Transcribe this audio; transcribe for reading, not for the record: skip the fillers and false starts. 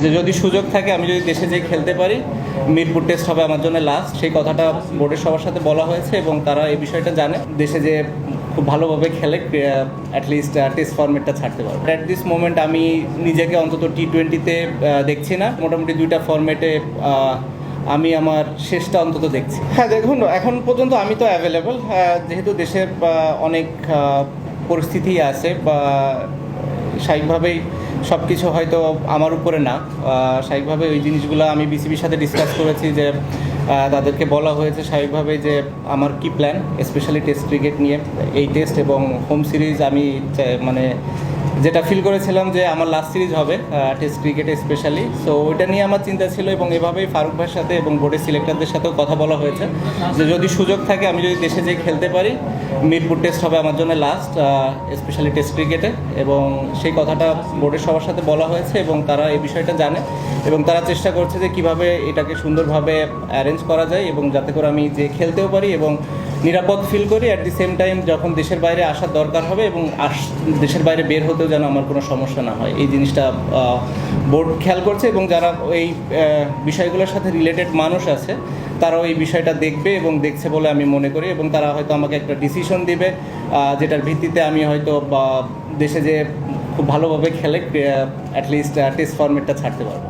যে যদি সুযোগ থাকে আমি যদি দেশে যেয়ে খেলতে পারি, মিরপুর টেস্ট হবে আমার জন্য লাস্ট। সেই কথাটা বোর্ডের সবার সাথে বলা হয়েছে এবং তারা এই বিষয়টা জানে। দেশে যে খুব ভালোভাবে খেলে অ্যাটলিস্ট টেস্ট ফরম্যাটটা ছাড়তে পারবে। অ্যাট দিস মোমেন্ট আমি নিজেকে অন্তত টি-20-তে দেখছি না। মোটামুটি দুইটা ফরম্যাটে আমি আমার শেষটা অন্তত দেখছি। হ্যাঁ, দেখুন এখন পর্যন্ত আমি তো অ্যাভেলেবল, যেহেতু দেশের অনেক পরিস্থিতি আছে বা স্বাভাবিকভাবেই সব কিছু হয়তো আমার উপরে না। স্বাভাবিকভাবে ওই জিনিসগুলো আমি বিসিবির সাথে ডিসকাস করেছি, যে তাদেরকে বলা হয়েছে স্বাভাবিকভাবে যে আমার কি প্ল্যান, স্পেশালি টেস্ট ক্রিকেট নিয়ে। এই টেস্ট এবং হোম সিরিজ আমি মানে যেটা ফিল করেছিলাম যে আমার লাস্ট সিরিজ হবে টেস্ট ক্রিকেটে স্পেশালি। সো ওইটা নিয়ে আমার চিন্তা ছিল এবং এভাবেই ফারুক ভাইয়ের সাথে এবং বোর্ডের সিলেক্টরদের সাথেও কথা বলা হয়েছে যে যদি সুযোগ থাকে আমি যদি দেশে যেয়ে খেলতে পারি, মিরপুর টেস্ট হবে আমার জন্য লাস্ট, স্পেশালি টেস্ট ক্রিকেটে। এবং সেই কথাটা বোর্ডের সবার সাথে বলা হয়েছে এবং তারা এই বিষয়টা জানে এবং তারা চেষ্টা করছে যে কীভাবে এটাকে সুন্দরভাবে অ্যারেঞ্জ করা যায় এবং যাতে করে আমি যে খেলতেও পারি এবং নিরাপদ ফিল করি। অ্যাট দি সেম টাইম যখন দেশের বাইরে আসার দরকার হবে এবং দেশের বাইরে বের হতেও যেন আমার কোনো সমস্যা না হয়, এই জিনিসটা বোর্ড খেয়াল করছে। এবং যারা এই বিষয়গুলোর সাথে রিলেটেড মানুষ আছে তারাও এই বিষয়টা দেখবে এবং দেখছে বলে আমি মনে করি। এবং তারা হয়তো আমাকে একটা ডিসিশন দিবে যেটার ভিত্তিতে আমি হয়তো দেশে যে খুব ভালোভাবে খেলে অ্যাটলিস্ট টেস্ট ফরম্যাটটা ছাড়তে পারবো।